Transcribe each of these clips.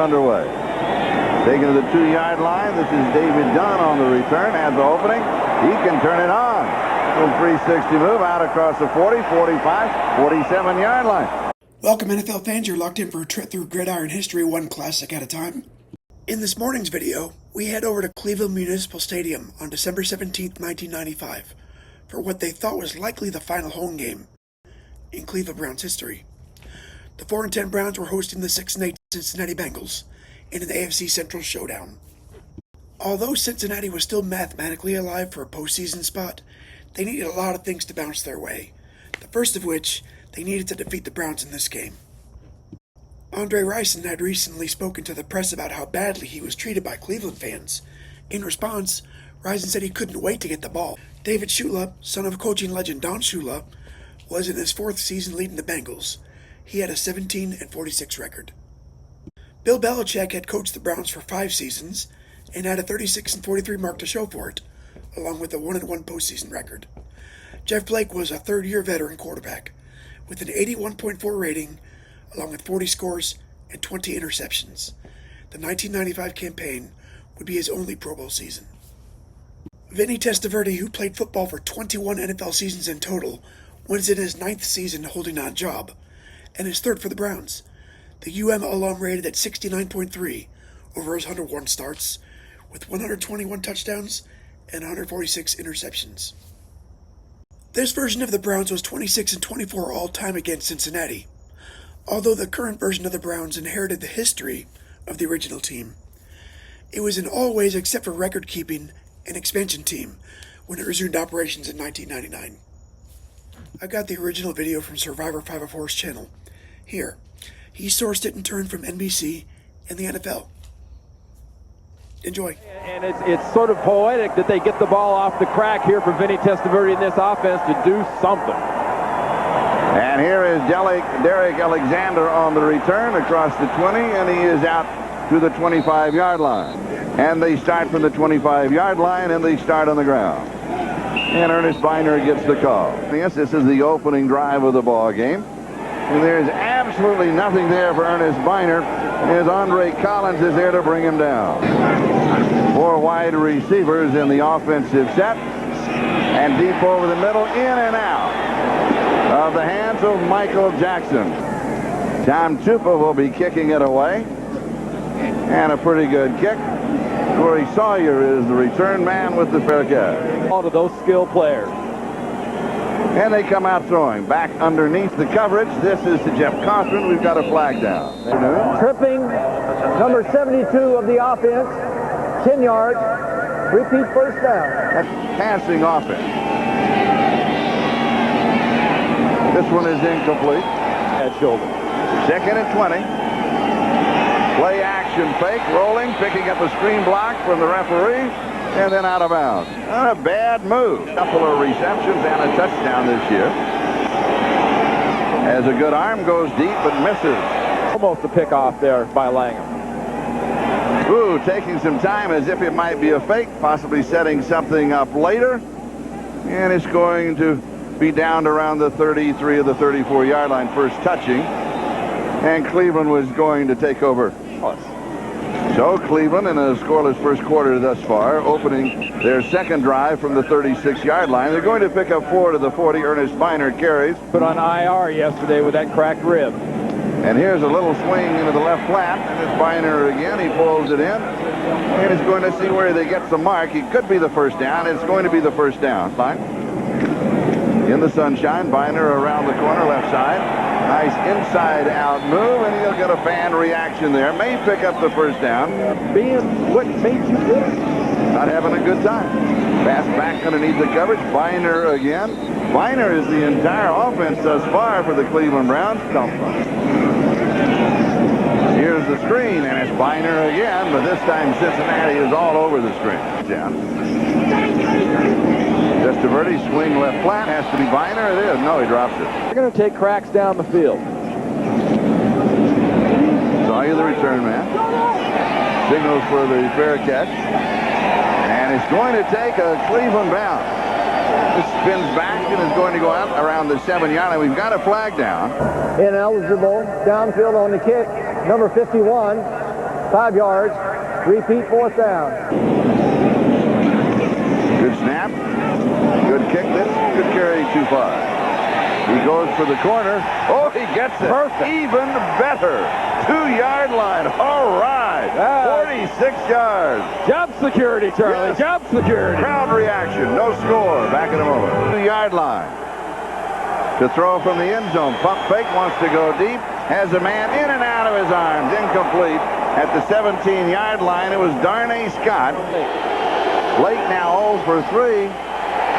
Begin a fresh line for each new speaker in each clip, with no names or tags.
underway. Taken to the 2-yard line. This is David Dunn on the return. Has the opening. He can turn it on. From 360 move out across the 40, 45, 47-yard line.
Welcome, NFL fans. You're locked in for a trip through gridiron history, one classic at a time. In this morning's video, we head over to Cleveland Municipal Stadium on December 17, 1995, for what they thought was likely the final home game in Cleveland Browns history. The 4-10 Browns were hosting the 6-8 Cincinnati Bengals in an AFC Central showdown. Although Cincinnati was still mathematically alive for a postseason spot, they needed a lot of things to bounce their way, the first of which they needed to defeat the Browns in this game. Andre Rison had recently spoken to the press about how badly he was treated by Cleveland fans. In response, Rison said he couldn't wait to get the ball. David Shula, son of coaching legend Don Shula, was in his 4th season leading the Bengals. He had a 17-46 record. Bill Belichick had coached the Browns for 5 seasons and had a 36-43 mark to show for it, along with a 1-1 postseason record. Jeff Blake was a 3rd-year veteran quarterback with an 81.4 rating, along with 40 scores and 20 interceptions. The 1995 campaign would be his only Pro Bowl season. Vinny Testaverde, who played football for 21 NFL seasons in total, was in his 9th season holding on job, and his 3rd for the Browns. The UM alum rated at 69.3 over his 101 starts, with 121 touchdowns and 146 interceptions. This version of the Browns was 26-24 all-time against Cincinnati, although the current version of the Browns inherited the history of the original team. It was in all ways except for record-keeping an expansion team when it resumed operations in 1999. I got the original video from Survivor 504's channel. Here, he sourced it in turn from NBC and the NFL. Enjoy.
And it's sort of poetic that they get the ball off the crack here from Vinny Testaverde in this offense to do something.
And here is Derek Alexander on the return across the 20, and he is out to the 25-yard line. And they start from the 25-yard line, and they start on the ground. And Ernest Biner gets the call. Yes, this is the opening drive of the ball game. And there's absolutely nothing there for Ernest Biner, as Andre Collins is there to bring him down. 4 wide receivers in the offensive set, and deep over the middle, in and out of the hands of Michael Jackson. Tom Tupa will be kicking it away, and a pretty good kick. Corey Sawyer is the return man with the fair catch.
All to those skilled players.
And they come out throwing. Back underneath the coverage. This is to Jeff Cochran. We've got a flag down.
Tripping, number 72 of the offense, 10 yards, repeat first down.
That's passing offense. This one is incomplete.
Head shoulder.
2nd and 20. Play action fake, rolling, picking up a screen block from the referee, and then out of bounds. Not a bad move. Couple of receptions and a touchdown this year. As a good arm goes deep but misses.
Almost a pick off there by Langham.
Ooh, taking some time as if it might be a fake, possibly setting something up later. And it's going to be down to around the 33 or the 34-yard line, first touching. And Cleveland was going to take over. So Cleveland in a scoreless first quarter thus far, opening their 2nd drive from the 36-yard line. They're going to pick up 4 to the 40. Ernest Biner carries.
Put on IR yesterday with that cracked rib.
And here's a little swing into the left flat, and it's Biner again. He pulls it in, and he's going to see where they get the mark. It could be the first down. It's going to be the first down. Fine. In the sunshine, Biner around the corner, left side. Nice inside-out move, and he'll get a fan reaction there. May pick up the first down.
Being what made you do it?
Not having a good time. Pass back underneath the coverage. Biner again. Biner is the entire offense thus far for the Cleveland Browns. Here's the screen, and it's Biner again, but this time Cincinnati is all over the screen. Yeah. Testaverde swing left flat, has to be Biner. It is. No, he drops it.
They're going to take cracks down the field.
Sawyer, the return man, signals for the fair catch, and it's going to take a Cleveland bounce. This spins back and is going to go out around the 7-yard line. We've got a flag down.
Ineligible, downfield on the kick, number 51, 5 yards. Repeat 4th down.
Good snap. Good kick. This could carry too far. He goes for the corner. Oh, he gets it.
Perfect.
Even better. 2-yard line. All right. 46 yards.
Job security, Charlie.
Yes.
Job security.
Crowd reaction. No score. Back in a moment. 2-yard line. To throw from the end zone. Pump fake. Wants to go deep. Has a man in and out of his arms. Incomplete. At the 17-yard line, it was Darnay Scott. Blake now 0 for 3.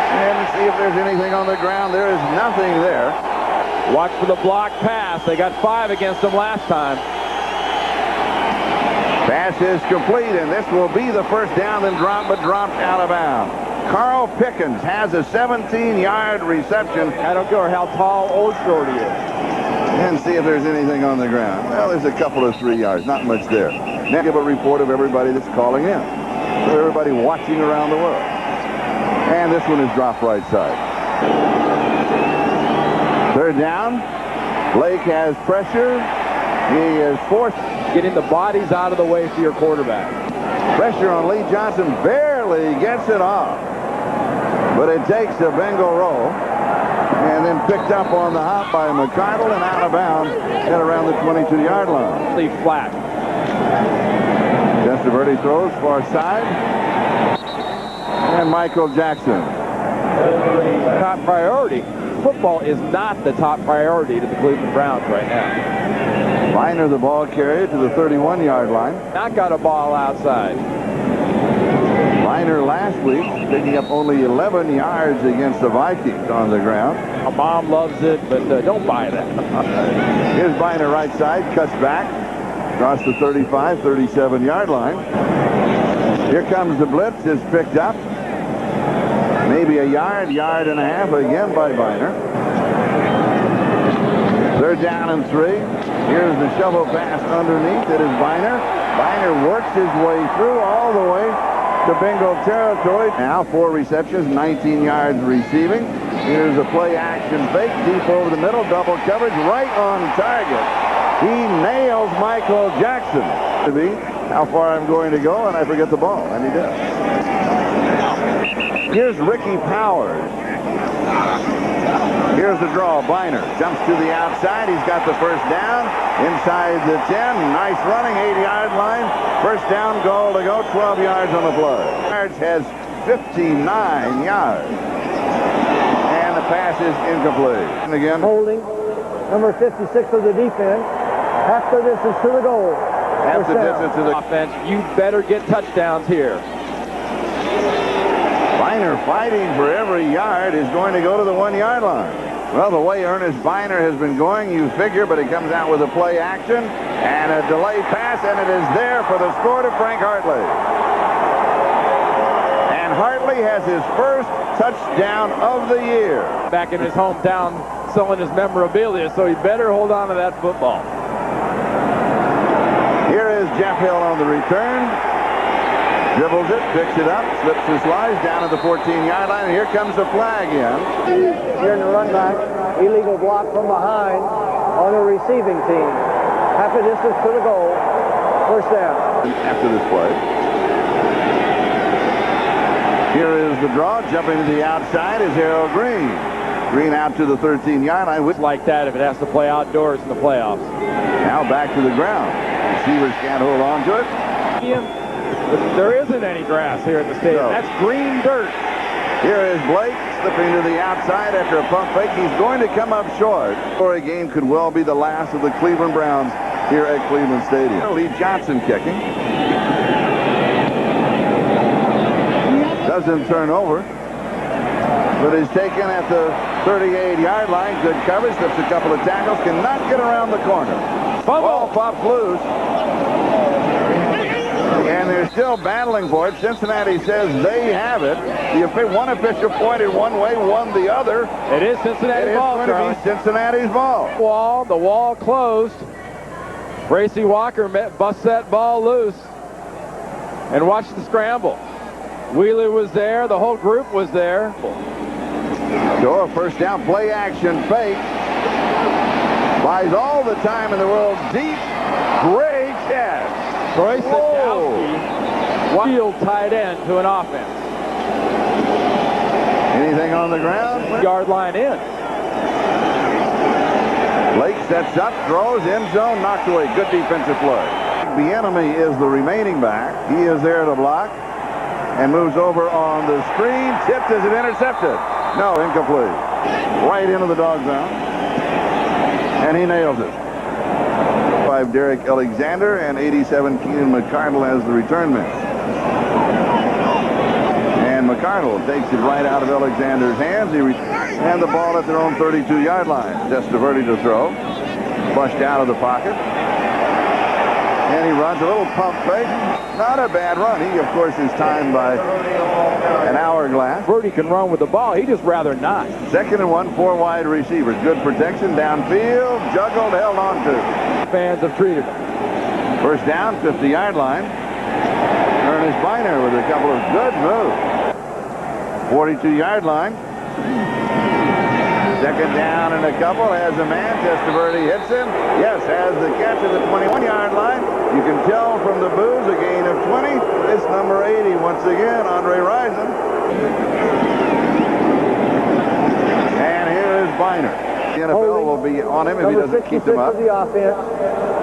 And see if there's anything on the ground. There is nothing there.
Watch for the block pass. They got 5 against them last time.
Pass is complete, and this will be the first down, then dropped out of bounds. Carl Pickens has a 17-yard reception.
I don't care how tall or short he is.
And see if there's anything on the ground. Well, there's a couple of 3 yards, not much there. Now give a report of everybody that's calling in. So everybody watching around the world. And this one is dropped right side. 3rd down. Blake has pressure. He is forced.
Getting the bodies out of the way for your quarterback.
Pressure on Lee Johnson. Barely gets it off. But it takes a Bengal roll. And then picked up on the hop by McCardle and out of bounds at around the 22-yard line.
Leave flat.
Testaverde throws far side. And Michael Jackson.
Top priority. Football is not the top priority to the Cleveland Browns right now.
Viner, the ball carrier, to the 31-yard line.
Not got a ball outside.
Viner last week picking up only 11 yards against the Vikings on the ground.
My mom loves it, but don't buy that.
Here's Viner right side, cuts back, across the 35, 37-yard line. Here comes the blitz, is picked up. Maybe a yard and a half again by Viner. 3rd down and 3. Here's the shovel pass underneath. It is Viner. Viner works his way through all the way to Bengal territory. Now 4 receptions, 19 yards receiving. Here's a play action fake, deep over the middle, double coverage, right on target. He nails Michael Jackson. To be how far I'm going to go, and I forget the ball, and he does. Here's Ricky Powers. Here's the draw. Viner jumps to the outside. He's got the first down inside the 10. Nice running, 8-yard line. First down, goal to go, 12 yards on the play. Yards has 59 yards. And the pass is incomplete. And again,
Holding. Number 56 of the defense. Half the distance to the goal.
half the distance to the
Offense, you better get touchdowns here.
Viner fighting for every yard is going to go to the 1-yard line. Well, the way Ernest Viner has been going, you figure, but he comes out with a play action and a delayed pass, and it is there for the score to Frank Hartley. And Hartley has his first touchdown of the year.
Back in his hometown selling his memorabilia, so he better hold on to that football.
Here is Jeff Hill on the return. Dribbles it, picks it up, slips and slides down to the 14-yard line, and here comes the flag in.
Here in the run back, illegal block from behind on the receiving team. Half a distance to the goal. First down.
After this play. Here is the draw. Jumping to the outside is Harold Green. Green out to the 13-yard line.
It's like that if it has to play outdoors in the playoffs.
Now back to the ground. Receivers can't hold on to it.
There isn't any grass here at the stadium.
No.
That's green dirt.
Here is Blake slipping to the outside after a pump fake. He's going to come up short. The game could well be the last of the Cleveland Browns here at Cleveland Stadium. Lee Johnson kicking. Doesn't turn over, but is taken at the 38-yard line. Good coverage, slips a couple of tackles, cannot get around the corner. Ball pops loose. And they're still battling for it. Cincinnati says they have it. One official pointed one way, one the other.
It is Cincinnati's ball,
It's going to be Cincinnati's ball.
The wall closed. Bracy Walker busts that ball loose. And watch the scramble. Wheeler was there. The whole group was there.
So a first down play action fake. Buys all the time in the world. Deep, great catch.
Troy Sadowski, field tight end to an offense.
Anything on the ground?
Yard line in.
Blake sets up, throws, end zone, knocked away. Good defensive play. The enemy is the remaining back. He is there to block and moves over on the screen. Tipped. Is it intercepted? No, incomplete. Right into the dog zone. And he nails it. 5 Derek Alexander and 87 Keenan McCardle as the return man. And McCardle takes it right out of Alexander's hands. And the ball at their own 32-yard line. Testaverde to throw. Flushed out of the pocket. And he runs a little pump fake. Not a bad run. He, of course, is timed by an hourglass.
Verdi can run with the ball. He'd just rather not.
2nd and 1, 4 wide receivers. Good protection downfield. Juggled, held on to.
Fans have treated him.
First down, 50-yard line. Ernest Biner with a couple of good moves. 42-yard line. 2nd down and a couple. Has a man. Testaverde hits him. Yes, has the catch at the 21-yard line. You can tell from the boos a gain of 20. It's number 80 once again, Andre Rison. And here is Biner. The NFL will be on him if he doesn't keep them up.
Of the offense,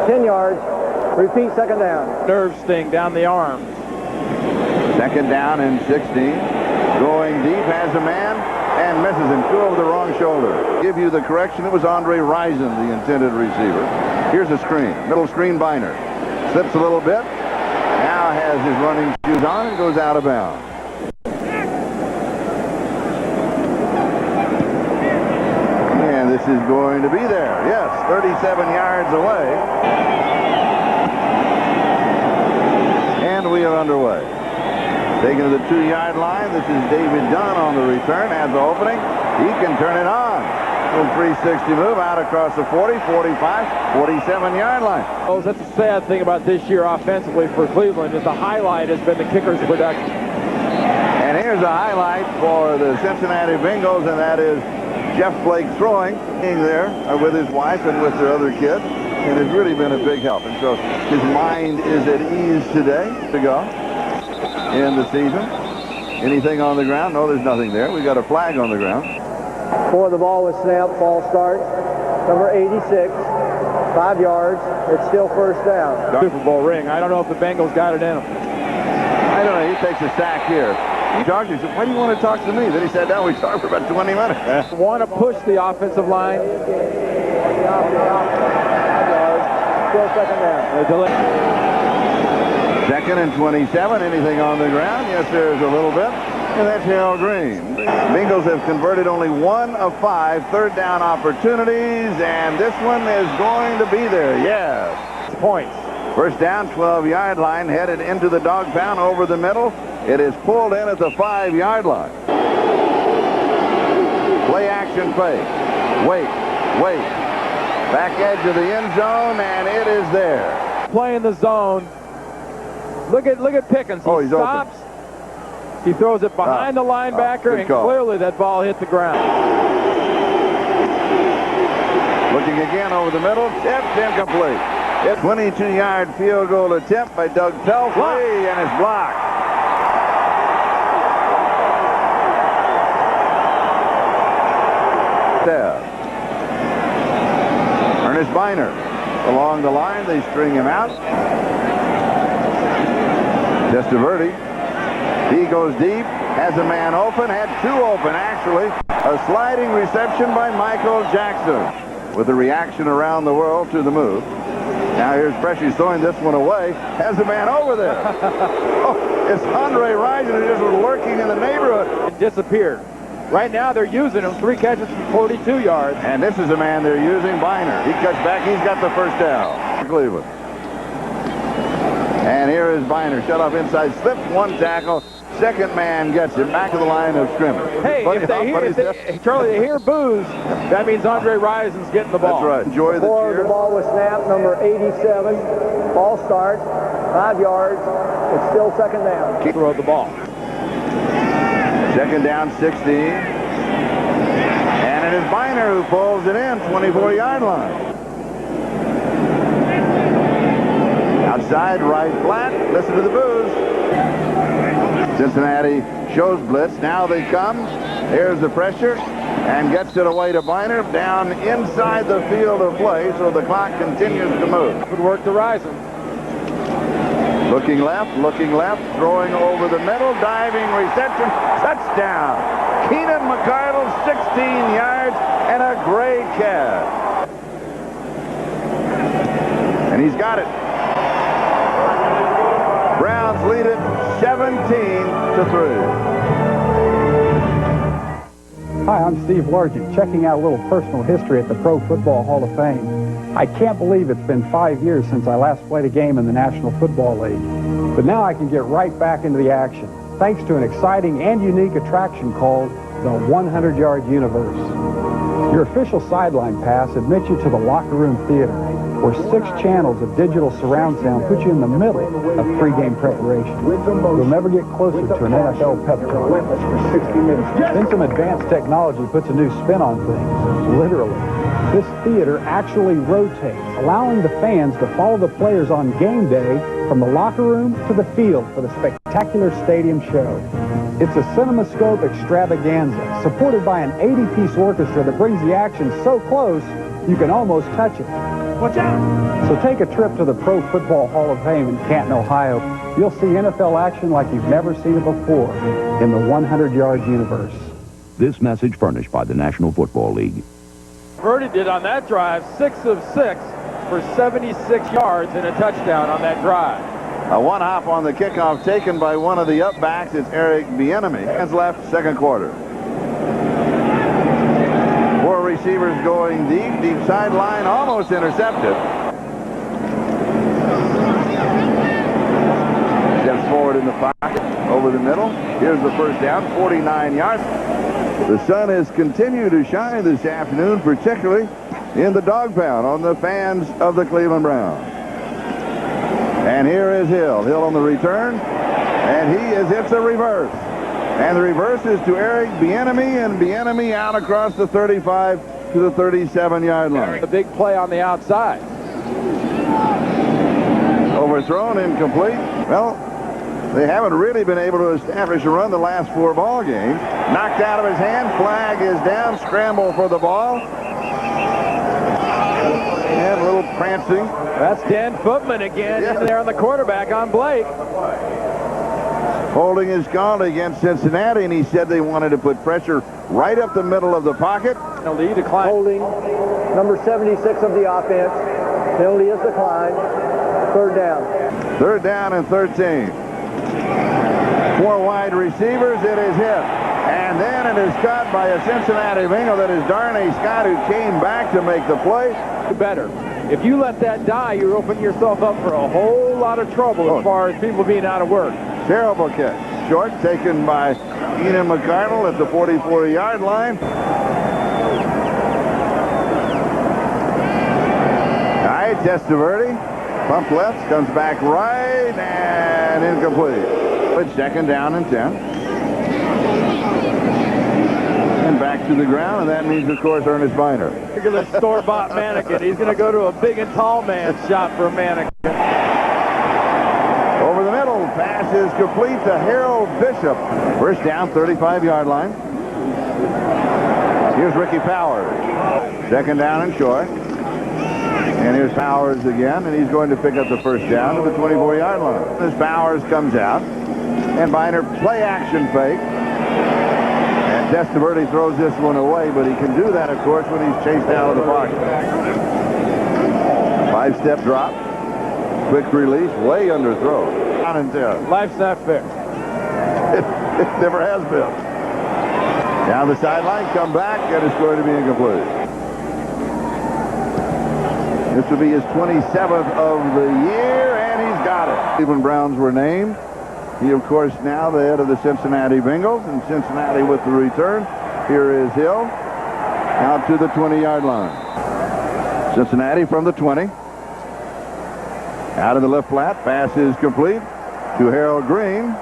10 yards. Repeat 2nd down.
Nerve sting down the arm.
2nd down and 16. Going deep, has a man. And misses him. 2 over the wrong shoulder. Give you the correction. It was Andre Rison, the intended receiver. Here's a screen. Middle screen, Biner. Slips a little bit. Now has his running shoes on and goes out of bounds. And this is going to be there. Yes, 37 yards away. And we are underway. Taking to the 2-yard line. This is David Dunn on the return. Has the opening. He can turn it on. Little 360 move out across the 40, 45, 47-yard line.
Oh, that's a sad thing about this year offensively for Cleveland is the highlight has been the kicker's production.
And here's a highlight for the Cincinnati Bengals, and that is Jeff Blake throwing in there with his wife and with their other kid. And it's really been a big help. And so his mind is at ease today to go in the season. Anything on the ground? No, there's nothing there. We got a flag on the ground.
Before the ball was snapped, false start. Number 86, 5 yards. It's still first down.
Super Bowl ring. I don't know if the Bengals got it in him.
I don't know. He takes a sack here. He talked to me. He said, why do you want to talk to me? Then he sat down. We talked for about 20 minutes.
Want to push the offensive line.
Still 2nd down.
2nd and 27. Anything on the ground? Yes, there's a little bit. And that's Harold Green. Bengals have converted only 1 of 5 3rd down opportunities, and this one is going to be there. Yes.
Points.
First down, 12-yard line, headed into the dog pound over the middle. It is pulled in at the 5-yard line. Play action fake. Wait. Back edge of the end zone, and it is there.
Playing the zone. Look at Pickens. He stops.
Open.
He throws it behind the linebacker, and clearly that ball hit the ground.
Looking again over the middle. Tipped, incomplete. 22-yard field goal attempt by Doug Pelfrey, and it's blocked. Ernest Biner along the line. They string him out. Testaverde. He goes deep, has a man open, had 2 open actually. A sliding reception by Michael Jackson with a reaction around the world to the move. Now here's Pressey throwing this one away. Has a man over there. Oh, it's Andre Rison who just was lurking in the neighborhood.
It disappeared. Right now they're using him. 3 catches from 42 yards.
And this is a man they're using, Biner. He cuts back. He's got the first down. Cleveland. And here is Biner. Shut off inside. Slips 1 tackle. 2nd man gets him back to the line of scrimmage.
Hey, Charlie, they hear boos. That means Andre Rison's getting the ball.
That's right. Enjoy the
Before
cheer.
the ball was snapped, number 87, ball start, 5 yards. It's still 2nd down.
Throw the ball.
2nd down, 16. And it is Biner who pulls it in, 24-yard line. side, right flat. Listen to the boos. Cincinnati shows blitz. Now they come. Here's the pressure and gets it away to Biner down inside the field of play, so the clock continues to move.
Good work to Rison.
Looking left, throwing over the middle, diving reception, touchdown. Keenan McCardle, 16 yards and a great catch. And he's got it. Browns lead it 17-3.
Hi, I'm Steve Largent, checking out a little personal history at the Pro Football Hall of Fame. I can't believe it's been 5 years since I last played a game in the National Football League. But now I can get right back into the action, thanks to an exciting and unique attraction called the 100-Yard Universe. Your official sideline pass admits you to the locker room theater, where 6 channels of digital surround sound put you in the middle of pregame preparation. You'll never get closer to an NFL pep talk. Then some advanced technology puts a new spin on things, literally. This theater actually rotates, allowing the fans to follow the players on game day from the locker room to the field for the spectacular stadium show. It's a CinemaScope extravaganza, supported by an 80-piece orchestra that brings the action so close you can almost touch it. Watch out! So take a trip to the Pro Football Hall of Fame in Canton, Ohio. You'll see NFL action like you've never seen it before in the 100-Yard Universe.
This message furnished by the National Football League.
Purdy did on that drive 6 of 6 for 76 yards and a touchdown on that drive.
A one-hop on the kickoff taken by one of the up-backs. It's Eric Bieniemy. Hands left, second quarter. 4 receivers going deep sideline, almost intercepted. Steps forward in the pocket, over the middle. Here's the first down, 49 yards. The sun has continued to shine this afternoon, particularly in the dog pound on the fans of the Cleveland Browns. And here is Hill. Hill on the return, and hits a reverse. And the reverse is to Eric Bieniemy, and Bieniemy out across the 35 to the 37-yard line.
A big play on the outside.
Overthrown, incomplete. Well, they haven't really been able to establish a run the last 4 ball games. Knocked out of his hand. Flag is down. Scramble for the ball. And a little prancing.
That's Dan Footman again in there on the quarterback on Blake.
Holding is called against Cincinnati, and he said they wanted to put pressure right up the middle of the pocket.
Penalty decline.
Holding, number 76 of the offense. Penalty is declined. Third down.
Third down and 13. 4 wide receivers. It is hit. And then it is caught by a Cincinnati Bengal. That is Darnay Scott, who came back to make the play.
Better. If you let that die, you're opening yourself up for a whole lot of trouble as far as people being out of work.
Terrible catch. Short, taken by Keenan McCardle at the 44-yard line. All right, Testaverde. Pump left, comes back right, and incomplete. But second down and 10. And back to the ground, and that means, of course, Ernest Biner.
Look at this store-bought mannequin. He's going to go to a big and tall man's shop for a mannequin.
Over the middle, pass is complete to Harold Bishop. First down, 35-yard line. Here's Ricky Powers. Second down and short. And here's Powers again, and he's going to pick up the first down to the 24-yard line. As Powers comes out, and Biner play action fake. And Testaverde throws this one away, but he can do that, of course, when he's chased out of the pocket. 5-step drop. Quick release, way underthrow. Down and 10.
Life's not fair.
It never has been. Down the sideline, come back, and it's going to be incomplete. This will be his 27th of the year, and he's got it. Cleveland Browns were named. He, of course, now the head of the Cincinnati Bengals, and Cincinnati with the return. Here is Hill, out to the 20-yard line. Cincinnati from the 20. Out of the left flat, pass is complete to Harold Green.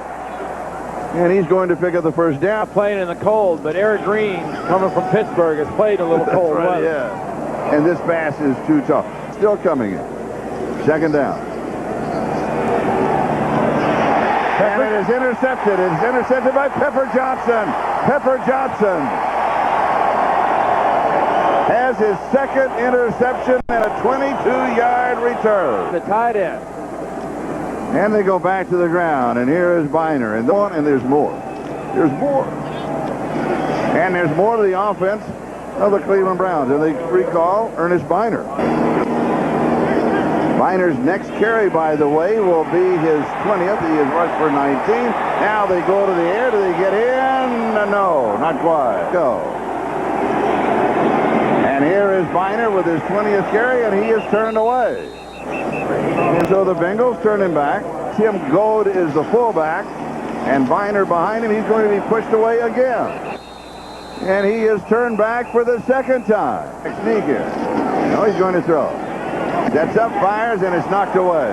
And he's going to pick up the first down.
Playing in the cold, but Eric Green, coming from Pittsburgh, has played a little cold
right,
weather.
Yeah. And this pass is too tough. Still coming in. Second down. And it is intercepted. It's intercepted by Pepper Johnson. Pepper Johnson has his second interception and a 22-yard return.
The tight end.
And they go back to the ground, and here is Biner. And there's more. There's more. And there's more to the offense of the Cleveland Browns. And they recall Ernest Biner. Biner's next carry, by the way, will be his 20th. He has rushed for 19. Now they go to the air. Do they get in? No, not quite. Go. And here is Biner with his 20th carry, and he is turned away. And so the Bengals turn him back. Tim Goad is the fullback, and Biner behind him. He's going to be pushed away again. And he is turned back for the second time. Sneak here. No, he's going to throw. Sets up, fires, and it's knocked away.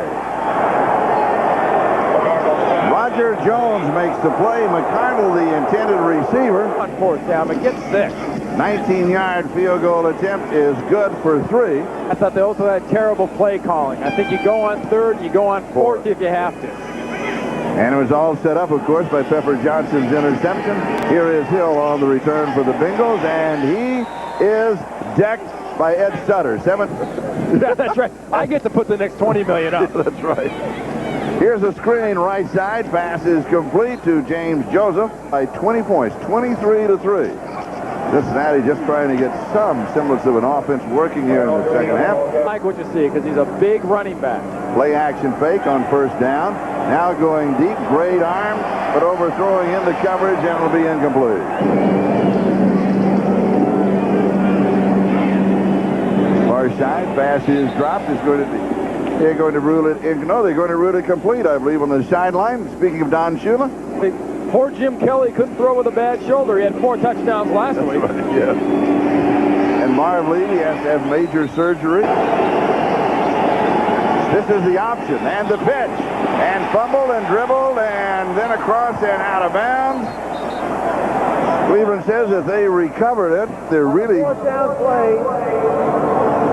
Roger Jones makes the play. McCardle, the intended receiver.
On fourth down, but gets 6.
19-yard field goal attempt is good for 3.
I thought they also had terrible play calling. I think you go on third, you go on fourth if you have to.
And it was all set up, of course, by Pepper Johnson's interception. Here is Hill on the return for the Bengals, and he is decked by Ed Sutter.
That's right. I get to put the next $20 million up.
That's right. Here's a screen right side. Pass is complete to James Joseph by 20 points, 23-3. Cincinnati just trying to get some semblance of an offense working here in the second half.
I like what you see because he's a big running back.
Play action fake on first down. Now going deep, great arm, but overthrowing into coverage, and will be incomplete. Far side, pass is dropped. They're going to rule it in. No, they're going to rule it complete, I believe, on the sideline. Speaking of Don Shula.
Poor Jim Kelly couldn't throw with a bad shoulder. He had 4 touchdowns last week.
Right, yeah. And Marv Levy has to have major surgery. This is the option, and the pitch, and fumbled and dribbled, and then across and out of bounds. Cleveland says that they recovered it. They're really...
Fourth down play,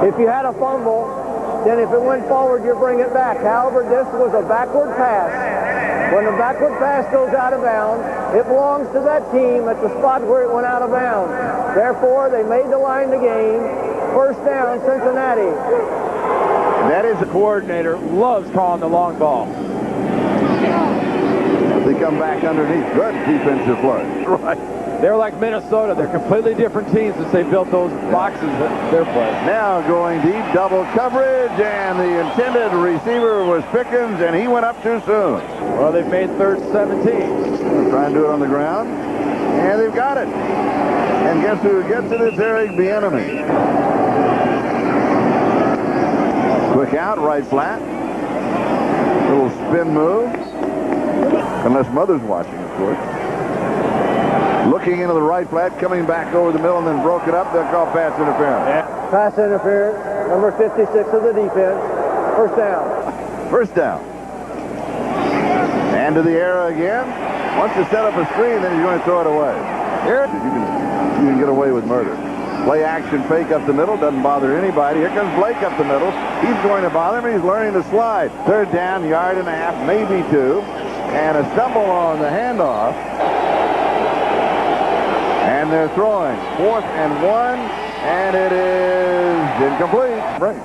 if you had a fumble, then if it went forward, you bring it back. However, this was a backward pass. When the backward pass goes out of bounds, it belongs to that team at the spot where it went out of bounds. Therefore, they made the line to gain. First down, Cincinnati.
That is the coordinator. Loves calling the long ball.
They come back underneath. Good defensive play. Right.
They're like Minnesota. They're completely different teams since they built those boxes at their place.
Now going deep, double coverage, and the intended receiver was Pickens, and he went up too soon.
Well, they've made third 17.
They're trying to do it on the ground, and they've got it. And guess who gets it? It's Eric Bieniemy. Quick out, right flat. Little spin move. Unless Mother's watching, of course. Looking into the right flat, coming back over the middle, and then broke it up. They'll call pass interference.
Yeah.
Pass interference, number 56 of the defense. First down.
First down. And to the air again. Once you set up a screen, then you're going to throw it away. Here, you can get away with murder. Play action fake up the middle. Doesn't bother anybody. Here comes Blake up the middle. He's going to bother him. He's learning to slide. Third down, yard and a half, maybe 2. And a stumble on the handoff. And they're throwing. 4th and 1. And it is incomplete. Right.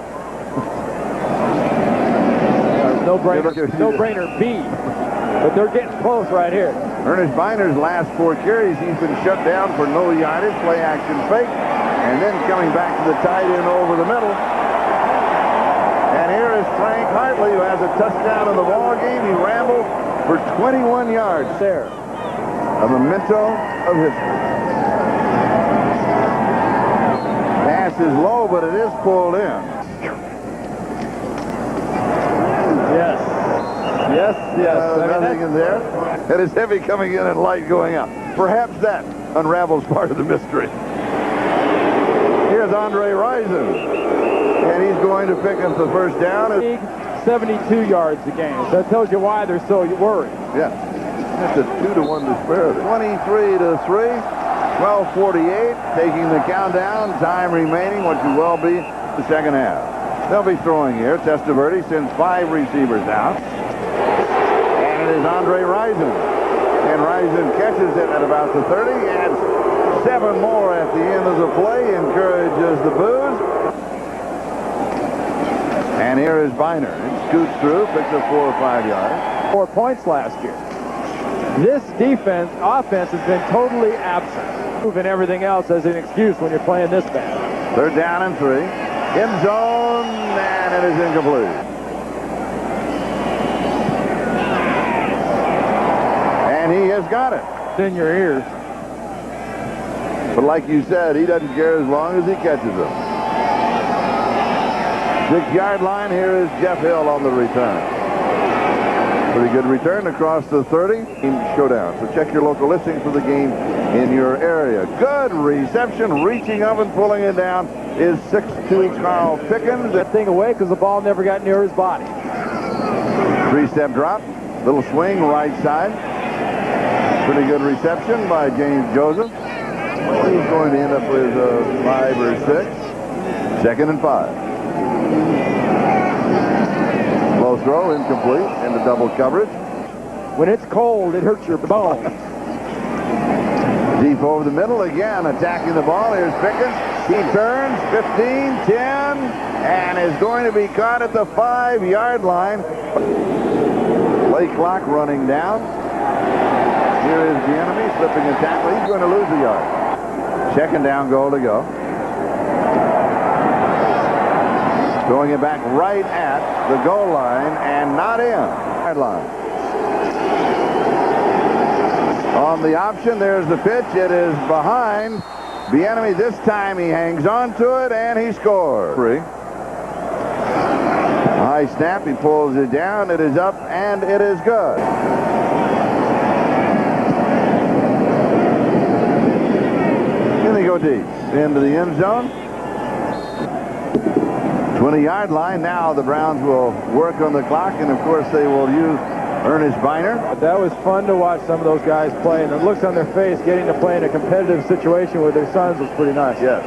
No-brainer B. But they're getting close right here.
Ernest Biner's last 4 carries, he's been shut down for no yardage. Play action fake. And then coming back to the tight end over the middle. And here is Frank Hartley, who has a touchdown in the ball game. He rambled for 21 yards there. A memento of history. Pass is low, but it is pulled in.
Yes. Yes.
Nothing in there. It is heavy coming in and light going out. Perhaps that unravels part of the mystery. Here's Andre Rison. And he's going to pick up the first down.
72 yards a game. That tells you why they're so worried.
Yeah. That's a 2-to-1 disparity. 23-3. 12:48. Taking the countdown. Time remaining. What could well be the second half. They'll be throwing here. Testaverde sends 5 receivers out. And And it is Andre Rison. And Rison catches it at about the 30, adds 7 more at the end of the play, encourages the boos. And here is Biner. It scoots through, picks up 4 or 5 yards.
4 points last year. This offense has been totally absent. Moving everything else as an excuse when you're playing this bad.
3rd down and 3. End zone, and it is incomplete. And he has got it.
It's in your ears.
But like you said, he doesn't care as long as he catches them. 6-yard line. Here is Jeff Hill on the return. Pretty good return across the 30. Team showdown. So check your local listings for the game in your area. Good reception. Reaching up and pulling it down is 6'2" Carl Pickens.
That thing away because the ball never got near his body.
3-step drop. Little swing right side. Pretty good reception by James Joseph. He's going to end up with 5 or 6. 2nd and 5. Low throw, incomplete, into double coverage.
When it's cold, it hurts your bones.
Deep over the middle again, attacking the ball. Here's Pickens. He turns, 15, 10, and is going to be caught at the 5-yard line. Play clock running down. Here is the enemy slipping a tackle. He's going to lose a yard. 2nd down, goal to go. Throwing it back right at the goal line and not in. Line. On the option, there's the pitch. It is behind the enemy. This time he hangs on to it and he scores. High snap. He pulls it down. It is up and it is good. And they go deep into the end zone. 20-yard line. Now the Browns will work on the clock, and of course they will use Ernest Biner.
That was fun to watch some of those guys play, and the looks on their face getting to play in a competitive situation with their sons was pretty nice.
Yes.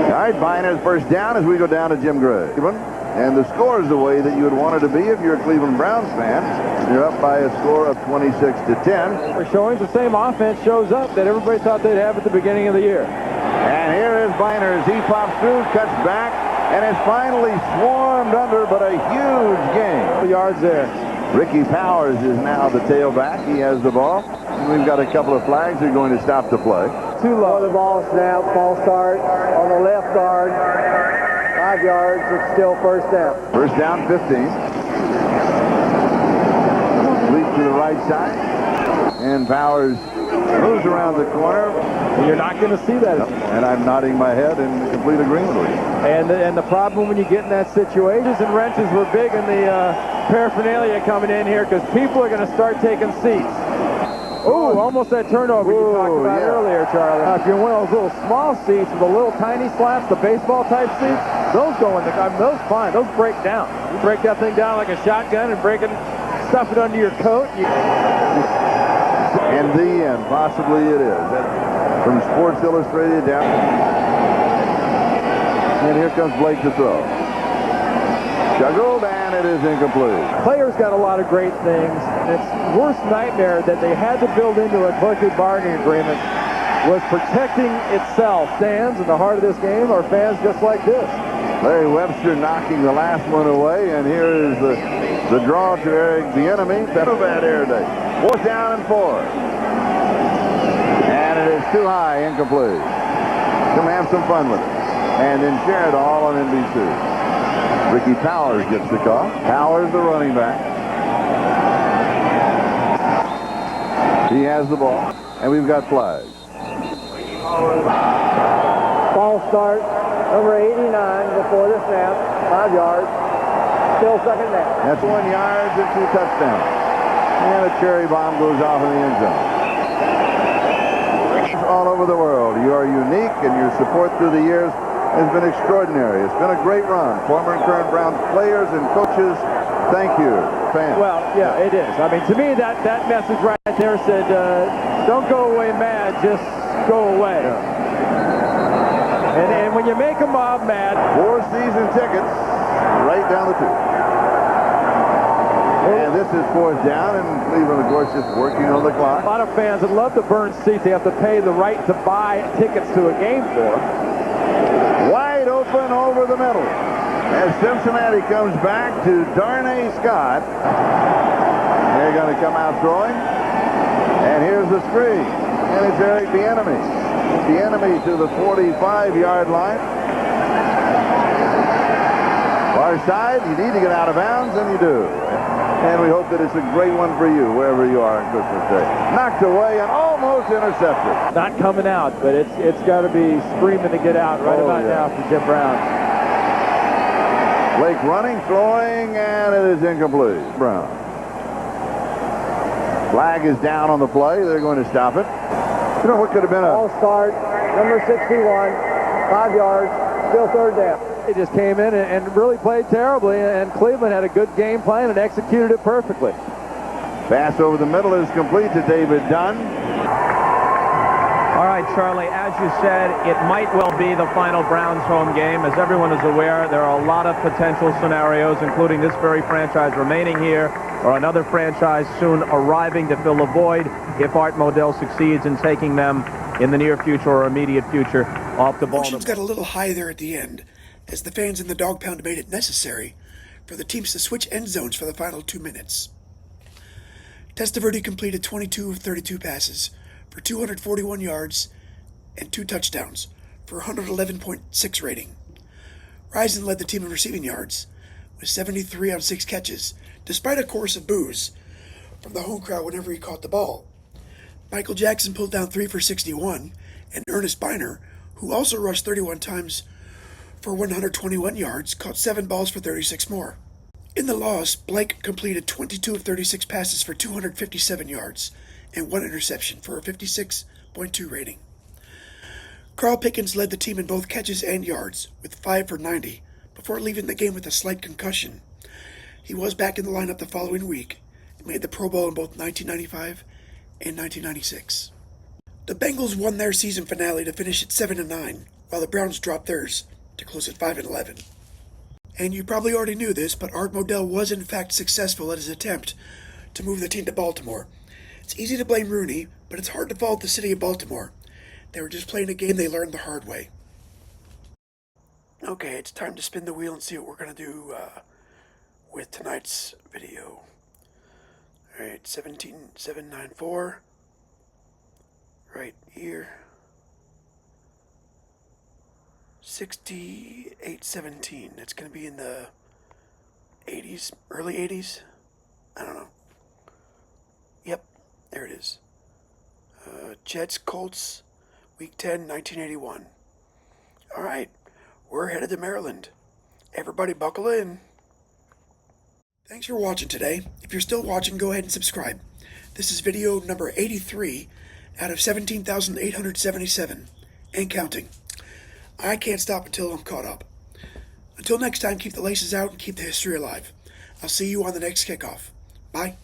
All right, Biner's first down as we go down to Jim Gray. And the score is the way that you would want it to be if you're a Cleveland Browns fan. You're up by a score of 26-10.
We're showing the same offense shows up that everybody thought they'd have at the beginning of the year.
And here is Biner as he pops through, cuts back, and is finally swarmed under, but a huge gain.
Yards there.
Ricky Powers is now the tailback. He has the ball. And we've got a couple of flags that are going to stop the play.
Too low. The ball snap, false start on the left guard. 5 yards, it's still first down.
First down, 15. Leap to the right side. And Powers moves around the corner.
You're not going to see that.
And I'm nodding my head in complete agreement with you.
And the problem when you get in that situation, and wrenches were big in the paraphernalia coming in here because people are going to start taking seats. Oh, almost that turnover you talked about earlier, Charlie. If you're in one of those little small seats with the little tiny slats, the baseball type seats, those go in the, those fine. Those break down. You break that thing down like a shotgun and stuff it under your coat.
In the end, possibly it is. From Sports Illustrated down. And here comes Blake to throw. Juggled, and it is incomplete.
Players got a lot of great things. Its worst nightmare that they had to build into a collective bargaining agreement was protecting itself. Fans in the heart of this game are fans just like this.
Larry Webster knocking the last one away, and here is the draw to Eric Bieniemy. That's a bad air day. 4th down and 4. And it is too high, incomplete. Come have some fun with it. And then share it all on NBC. Ricky Powers gets the call. Powers, the running back. He has the ball. And we've got flags.
False start, number 89 before the snap, 5 yards. Still second down.
That's 1 yard and 2 touchdowns. And a cherry bomb goes off in the end zone. All over the world. You are unique, and your support through the years has been extraordinary. It's been a great run. Former and current Browns players and coaches, thank you. Fans.
Well, yeah, it is. I mean, to me, that message right there said, don't go away mad, just go away. Yeah. And when you make a mob mad...
4 season tickets right down the tube. And this is fourth down, and Cleveland, of course, just working on the clock.
A lot of fans that love to burn seats. They have to pay the right to buy tickets to a game for.
Wide open over the middle. As Cincinnati comes back to Darnay Scott. They're going to come out throwing. And here's the screen. And it's Eric Bieniemy. Bieniemy to the 45-yard line. Far side, you need to get out of bounds, and you do. And we hope that it's a great one for you, wherever you are on Christmas Day. Knocked away and almost intercepted.
Not coming out, but it's got to be screaming to get out right about now for Jim Brown.
Blake running, throwing, and it is incomplete. Brown. Flag is down on the play. They're going to stop it. You know what could have been a...
All start, number 61, 5 yards, still third down.
They just came in and really played terribly, and Cleveland had a good game plan and executed it perfectly.
Pass over the middle is complete to David Dunn.
All right, Charlie, as you said, it might well be the final Browns home game. As everyone is aware, there are a lot of potential scenarios, including this very franchise remaining here, or another franchise soon arriving to fill the void if Art Modell succeeds in taking them in the near future or immediate future off the ball.
Emotions got a little high there at the end, as the fans in the dog pound made it necessary for the teams to switch end zones for the final 2 minutes. Testaverde completed 22 of 32 passes for 241 yards and 2 touchdowns for 111.6 rating. Risen led the team in receiving yards with 73 on 6 catches, despite a chorus of boos from the home crowd whenever he caught the ball. Michael Jackson pulled down 3 for 61, and Ernest Biner, who also rushed 31 times for 121 yards, caught 7 balls for 36 more. In the loss, Blake completed 22 of 36 passes for 257 yards and 1 interception for a 56.2 rating. Carl Pickens led the team in both catches and yards with 5 for 90 before leaving the game with a slight concussion. He was back in the lineup the following week and made the Pro Bowl in both 1995 and 1996. The Bengals won their season finale to finish at 7-9, while the Browns dropped theirs to close at 5-11. And you probably already knew this, but Art Modell was in fact successful at his attempt to move the team to Baltimore. It's easy to blame Rooney, but it's hard to fault the city of Baltimore. They were just playing a game they learned the hard way. Okay, it's time to spin the wheel and see what we're going to do with tonight's video. Alright, 17794. Right here. 6817. That's going to be in the 80s, early 80s. I don't know. Yep, there it is. Jets, Colts, Week 10, 1981. All right, we're headed to Maryland. Everybody buckle in. Thanks for watching today. If you're still watching, go ahead and subscribe. This is video number 83 out of 17,877 and counting. I can't stop until I'm caught up. Until next time, keep the laces out and keep the history alive. I'll see you on the next kickoff. Bye.